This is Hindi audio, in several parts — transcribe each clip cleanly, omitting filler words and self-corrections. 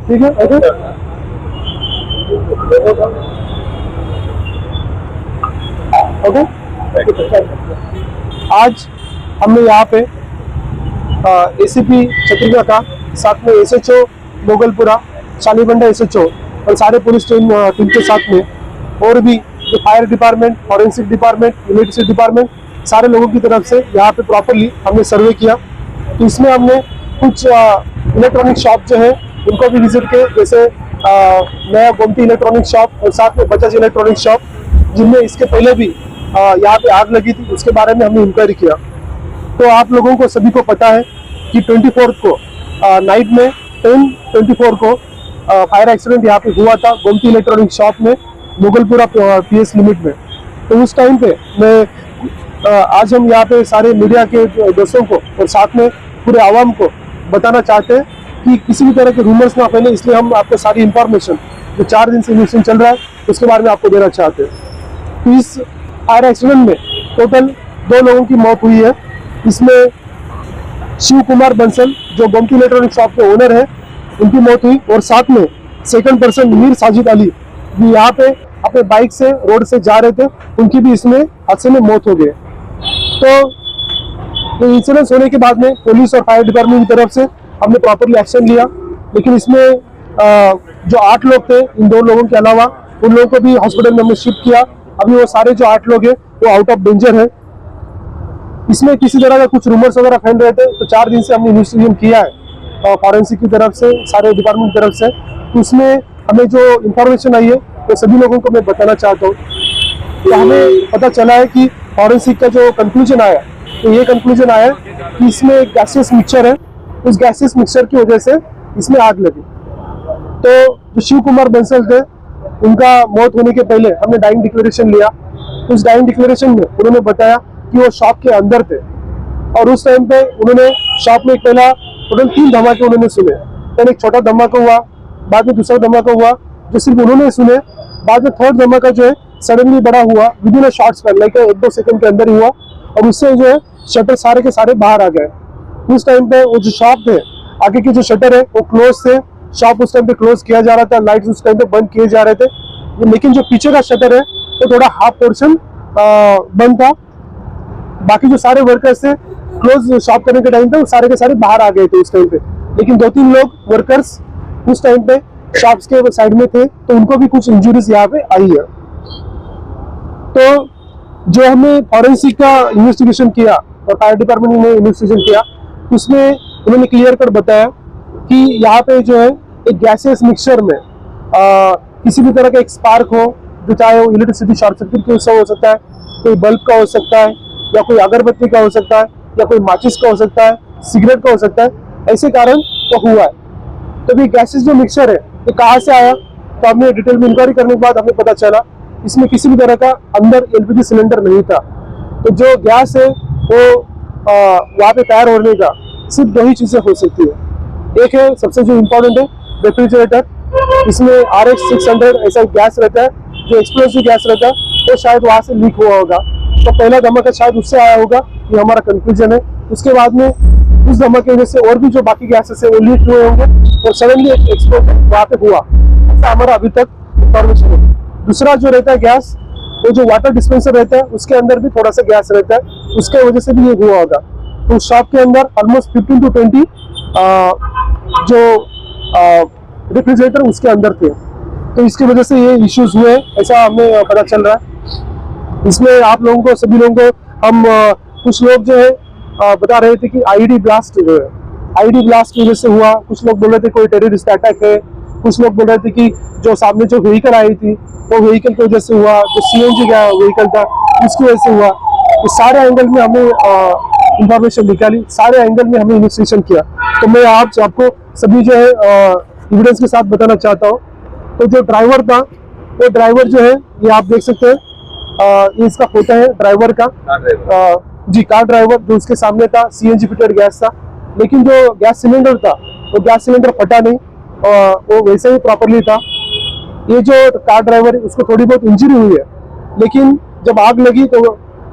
ठीक है ओके। आज हमने यहाँ पे एसीपी छत्तीसगढ़ का, साथ में एसएचओ मोगलपुरा, शालीबंडा एसएचओ और सारे पुलिस टीम के साथ में, और भी जो fire department, forensic department, electricity department, सारे लोगों की तरफ से यहाँ पे प्रॉपरली हमने सर्वे किया। तो इसमें हमने कुछ इलेक्ट्रॉनिक शॉप जो है उनको भी विजिट किए, जैसे नया गोमती इलेक्ट्रॉनिक शॉप और साथ में बजाज इलेक्ट्रॉनिक शॉप, जिनमें इसके पहले भी यहाँ पे आग लगी थी, उसके बारे में हमने इंक्वायरी किया। तो आप लोगों को सभी को पता है कि 24 को नाइट में 10:24 को फायर एक्सीडेंट यहाँ पे हुआ था गोमती इलेक्ट्रॉनिक शॉप में, मुगलपुरा पीएस लिमिट में। तो उस टाइम पे मैं आज हम यहाँ पे सारे मीडिया के दोस्तों को और साथ में पूरे आवाम को बताना चाहते हैं कि किसी भी तरह के रूमर्स ना फैले, इसलिए हम आपको सारी इंफॉर्मेशन जो 4 दिन से इन्वेस्टिगेशन चल रहा है उसके बारे में आपको देना चाहते हैं। तो इस फायर एक्सीडेंट में टोटल 2 लोगों की मौत हुई है। इसमें शिव कुमार बंसल जो गोमती इलेक्ट्रॉनिक शॉप के ओनर है, उनकी मौत हुई, और साथ में सेकंड पर्सन मीर साजिद अली भी यहाँ पे अपने बाइक से रोड से जा रहे थे, उनकी भी इसमें हादसे में मौत हो गई। तो इंसिडेंस होने के बाद में पुलिस और फायर डिपार्टमेंट की तरफ से हमने प्रॉपरली एक्शन लिया, लेकिन इसमें जो 8 लोग थे, इन 2 लोगों के अलावा उन लोगों को भी हॉस्पिटल में हमने शिफ्ट किया। अभी वो सारे जो 8 लोग हैं वो आउट ऑफ डेंजर है। इसमें किसी तरह का कुछ रूमर्स वगैरह फैल रहे थे, तो 4 दिन से हमने इन्वेस्टिगेशन किया है फॉरेंसिक की तरफ से, सारे डिपार्टमेंट की तरफ से। तो उसमें हमें जो इंफॉर्मेशन आई है तो सभी लोगों को मैं बताना चाहता हूँ। तो हमें पता चला है कि फॉरेंसिक का जो कंक्लूजन आया, तो ये कंक्लूजन आया कि इसमें एक गैसियस मिक्सचर है, उस गैसियस मिक्सचर की वजह से इसमें आग लगी। तो जो शिव कुमार बंसल थे, उनका मौत होने के पहले हमने डाइंग डिक्लेरेशन लिया। उस डाइंग डिक्लेरेशन में उन्होंने बताया कि वो शॉप के अंदर थे, और उस टाइम पे उन्होंने शॉप में पहला टोटल 3 धमाके उन्होंने सुने। पहले एक छोटा धमाका हुआ, बाद में दूसरा धमाका हुआ जो सिर्फ उन्होंने सुने, बाद में थर्ड धमाका जो है सडनली बड़ा हुआ, within a short span, like 1-2 second के अंदर ही हुआ, और उससे जो है शटर सारे के सारे बाहर आ गए। उस टाइम पे वो जो शॉप थे, आगे के जो शटर है वो क्लोज थे, शॉप उस टाइम पे क्लोज किया जा रहा था, लाइट्स उस टाइम पे बंद किए जा रहे थे, लेकिन जो पीछे का शटर है वो थोड़ा हाफ पोर्शन बंद था। बाकी जो सारे वर्कर्स थे, क्लोज शॉप करने के टाइम पे वो सारे के सारे बाहर आ गए थे उस टाइम पे, लेकिन 2-3 लोग वर्कर्स उस टाइम पे शॉप्स के साइड में थे, तो उनको भी कुछ इंजुरीज यहाँ पे आई है। तो जो हमने फॉरेंसिक का इन्वेस्टिगेशन किया और फायर डिपार्टमेंट ने इन्वेस्टिगेशन किया, उसमें उन्होंने क्लियर कट बताया कि यहाँ पे जो है एक गैसियस मिक्सचर में किसी भी तरह का एक स्पार्क हो, जो चाहे वो इलेक्ट्रिसिटी शॉर्ट सर्किट की वजह से हो सकता है, कोई बल्ब का हो सकता है, या कोई अगरबत्ती का हो सकता है, या कोई माचिस का हो सकता है, सिगरेट का हो सकता है, ऐसे कारण तो हुआ है। तो भी गैसेस जो मिक्सचर है ये कहाँ से आया, तो हमने डिटेल में इंक्वायरी करने के बाद हमें पता चला इसमें किसी भी तरह का अंदर एलपीजी सिलेंडर नहीं था। तो जो गैस है वो वहाँ पे तैयार होने का सिर्फ 2 ही चीजें हो सकती है। एक है सबसे जो इम्पोर्टेंट है रेफ्रिजरेटर, इसमें RH 600 ऐसा गैस रहता है जो एक्सप्लोसिव गैस रहता है, तो शायद वहाँ से लीक हुआ होगा। तो पहला धमाका शायद उससे आया होगा, ये हमारा कंक्लूजन है। उसके बाद में उस धमाके की वजह से और भी जो बाकी गैसेस है वो लीक हुए होंगे और सडनली एक एक्सप्लोजन वहाँ पे हुआ, ऐसा हमारा अभी तक इंफॉर्मेशन है। दूसरा जो रहता है गैस, वो जो वाटर डिस्पेंसर रहता है उसके अंदर भी थोड़ा सा गैस रहता है, उसके वजह से भी ये हुआ होगा। तो शॉप के अंदर ऑलमोस्ट 15 to 20 जो रेफ्रिजरेटर उसके अंदर थे, तो इसकी वजह से ये इश्यूज हुए, ऐसा हमें पता चल रहा है। इसमें आप लोगों को, सभी लोगों को हम कुछ लोग जो है बता रहे थे कि आईडी ब्लास्ट जो है, आईडी ब्लास्ट की वजह से हुआ। कुछ लोग बोल रहे थे कोई टेररिस्ट अटैक है, कुछ लोग बोल रहे थे कि जो सामने जो व्हीकल आई थी वो व्हीकल की वजह से हुआ, जो CNG का व्हीकल था उसकी वजह से हुआ। तो सारे एंगल में हमने इंफॉर्मेशन निकाली, सारे एंगल में हमने इन्वेस्टिगेशन किया। तो मैं आपको सभी जो है एविडेंस के साथ बताना चाहता हूँ। तो जो ड्राइवर था, वो ड्राइवर जो है ये आप देख सकते हैं, ये इसका फोटो है ड्राइवर का, जी कार ड्राइवर जो उसके सामने था, CNG फिटेड गैस था, लेकिन जो गैस सिलेंडर था वो गैस सिलेंडर फटा नहीं, वो वैसे ही प्रॉपरली था। ये जो कार ड्राइवर है उसको थोड़ी बहुत इंजरी हुई है, लेकिन जब आग लगी तो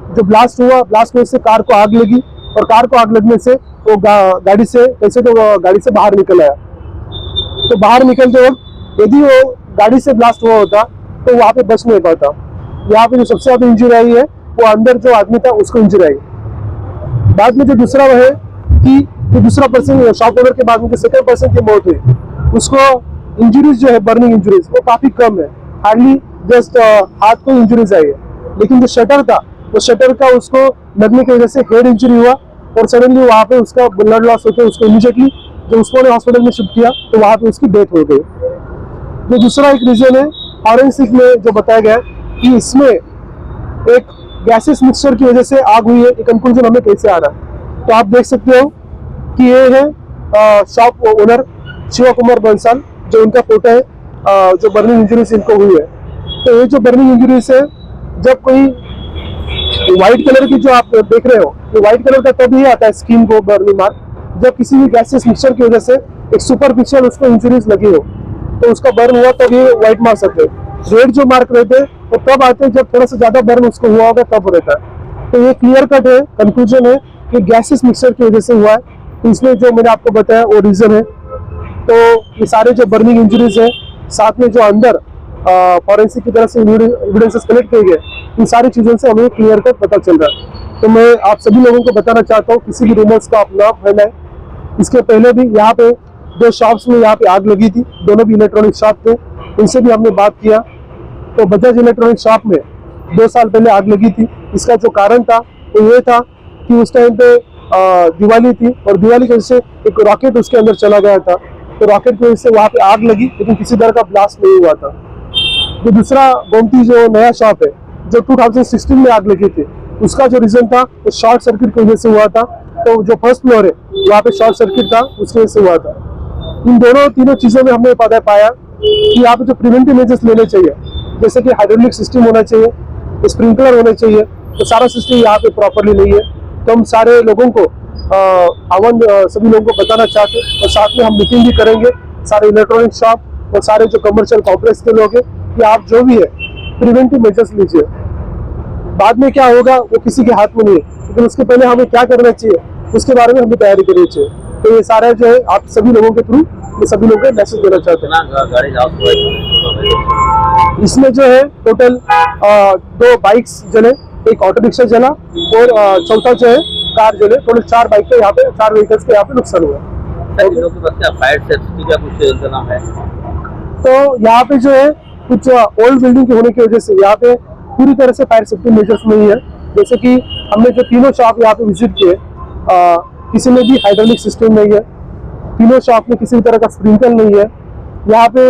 जो ब्लास्ट हुआ, ब्लास्ट में से कार को आग लगी, और कार को आग लगने से वो गाड़ी से कैसे तो गाड़ी से बाहर निकल आया। तो बाहर निकलते वक्त यदि वो गाड़ी से ब्लास्ट हुआ होता तो वहाँ पे बच नहीं पाता। यहाँ पे जो सबसे ज्यादा इंजरी आई है वो अंदर जो आदमी था उसको इंजरी आई। बाद में जो दूसरा वो है कि जो दूसरा पर्सन शॉप ओनर के बाद में जो सेकंड पर्सन की मौत हुई, उसको इंजरीज जो है बर्निंग इंजरीज वो काफी कम है, हार्डली जस्ट हाथ को इंजरीज आई है। लेकिन जो शटर था वो शटर का उसको लगने की वजह से हेड इंजरी हुआ और सडनली वहाँ पे उसका ब्लड लॉस होकर उसको इमीडिएटली जो उसको हॉस्पिटल में शिफ्ट किया तो वहाँ पे उसकी डेथ हो गई। जो दूसरा एक रीजन है फॉरेंसिक में जो बताया गया कि इसमें एक गैसेस मिक्सचर की वजह से आग हुई है, ये कंक्लूजन हमें कैसे आ रहा है। तो आप देख सकते हो कि ये है शॉप ओनर शिवा कुमार बंसल, जो इनका फोटो है, जो बर्निंग इंजरीज इनको हुई है। तो ये जो बर्निंग इंजरीज है, जब कोई व्हाइट कलर की जो आप देख रहे हो, ये व्हाइट कलर का तब ही आता है स्किन को बर्निंग मार्क, जब किसी भी गैसेस मिक्सचर की वजह से एक सुपरफिशियल उसको इंजरीज लगी हो तो उसका बर्न हुआ तब ये व्हाइट मार्क्स आते हैं। रेड जो मार्क रहते हैं वो तब आते हैं जब थोड़ा सा ज्यादा बर्न उसको हुआ होगा तब रहता है। तो ये क्लियर कट है, कंक्लूजन है कि गैसेस मिक्सचर की वजह से हुआ है। तो इसमें जो मैंने आपको बताया वो रीजन है। तो ये सारे जो बर्निंग इंजरीज है, साथ में जो अंदर फॉरेंसिक की तरफ से एविडेंसेस कलेक्ट किए गए, इन सारी चीजों से हमें क्लियर कट पता चल रहा है। तो मैं आप सभी लोगों को बताना चाहता हूँ किसी भी रूमर्स का आप ना फैलाएं। इसके पहले भी यहाँ पे दो शॉप्स में यहाँ पे आग लगी थी, दोनों भी इलेक्ट्रॉनिक शॉप थे, इनसे भी हमने बात किया। तो बजाज इलेक्ट्रॉनिक शॉप में 2 साल पहले आग लगी थी। इसका जो कारण था वो ये था कि उस टाइम पे दिवाली थी और दिवाली की वजह से एक रॉकेट उसके अंदर चला गया था, तो रॉकेट की वजह से वहाँ पे आग लगी, लेकिन किसी तरह का ब्लास्ट नहीं हुआ था। जो दूसरा गोमती जो नया शॉप है, जो 2016 में आग लगी थी, उसका जो रीजन था वो शॉर्ट सर्किट की वजह से हुआ था। तो जो फर्स्ट फ्लोर है वहाँ पे शॉर्ट सर्किट था, उसकी वजह से हुआ था। इन तीनों चीजों में हमने पता पाया कि यहाँ पे जो प्रिवेंटिव मेजर्स लेने चाहिए, जैसे कि हाइड्रोलिक सिस्टम होना चाहिए, स्प्रिंकलर होने चाहिए, तो सारा सिस्टम यहाँ पे प्रॉपरली नहीं है। तो हम सारे लोगों को सभी लोगों को बताना चाहते हैं और साथ में हम मीटिंग भी करेंगे सारे इलेक्ट्रॉनिक शॉप और सारे जो कमर्शियल कॉम्प्लेक्स के लोग हैं कि आप जो भी है प्रिवेंटिव मेजर्स लीजिए। बाद में क्या होगा वो किसी के हाथ में नहीं है, लेकिन उसके पहले हमें क्या करना चाहिए उसके बारे में हमें तैयारी करनी चाहिए। तो ये सारा जो है आप सभी लोगों के थ्रू मैं सभी लोगों को मैसेज देना चाहते हैं। इसमें जो है टोटल 2 बाइक्स जले, एक ऑटो रिक्शा जला और चौथा जो है कार जले। टोटल 4 बाइक के यहाँ पे 4 व्हीकल्स के यहाँ पे नुकसान हुआ। फायर सेफ्टी का कुछ इंतजाम है? तो यहाँ पे जो है कुछ ओल्ड बिल्डिंग के होने की वजह से यहाँ पे पूरी तरह से फायर सेफ्टी मेजर्स नहीं है। जैसे कि हमने जो तीनों शॉप यहाँ पे विजिट किए, किसी में भी हाइड्रोलिक सिस्टम नहीं है, तीनों शॉप में किसी भी तरह का स्प्रिंकल नहीं है। यहाँ पे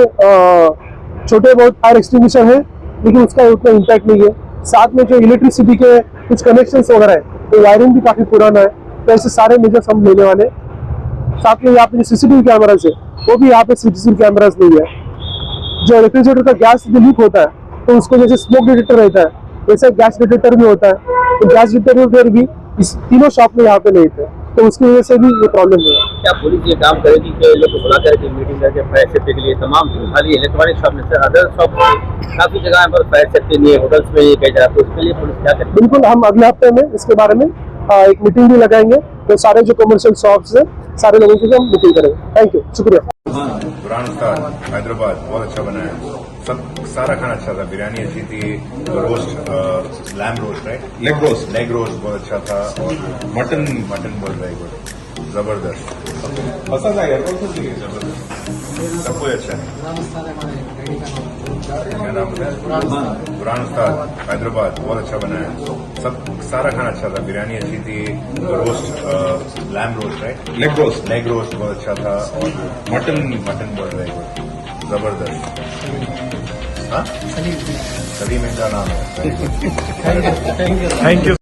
छोटे बहुत फायर एक्सटिंग्विशर है, लेकिन उसका उतना इम्पैक्ट नहीं है। साथ में जो इलेक्ट्रिसिटी के कुछ कनेक्शन वगैरह है, तो वायरिंग भी काफी पुराना है। तो ऐसे सारे मेजर्स हम लेने वाले। साथ में यहाँ पे जो सीसीटीवी कैमराज है वो भी यहाँ पे सीसीटीवी कैमराज नहीं है। जो रेफ्रिजरेटर का गैस जो लीक होता है तो उसको जैसे स्मोक डिटेक्टर रहता है, वैसे गैस डिटेक्टर भी होता है। तो गैस डिटेक्टर भी इस तीनों शॉप में यहाँ पे नहीं थे, तो उसकी वजह से भी ये प्रॉब्लम है। क्या पुलिस ये काम करेगी कि लोग को बुला करके मीटिंग करके फायर सेफ्टी के लिए तमाम खाली इलेक्ट्रॉनिक शॉप में से अदर शॉप काफी जगह पर फायर सेफ्टी नहीं है, होटल्स में ये कह जाए, तो उसके लिए पुलिस क्या करेगी? बिल्कुल, हम अगले हफ्ते में इसके बारे में एक मीटिंग भी लगाएंगे। तो सारे जो कमर्शियल शॉप्स है सारे लोगों की हम मीटिंग करेंगे। थैंक यू, शुक्रिया। बुरहान उस्ताद हैदराबाद बहुत अच्छा बनाया, सब सारा खाना अच्छा था। बिरयानी अच्छी थी, roast lamb roast right, leg roast बहुत अच्छा था, और मटन बहुत वेरी गुड, जबरदस्त, पसंद आया। सब कुछ अच्छा है। क्या नाम है? बुरहान उस्ताद हैदराबाद बहुत अच्छा बनाया, सब सारा खाना अच्छा था। बिरयानी अच्छी थी, roast lamb roast right, leg roast बहुत अच्छा था, और मटन बहुत वेरी गुड, जबरदस्त। हाँ, सलीम इनका नाम है। Thank you.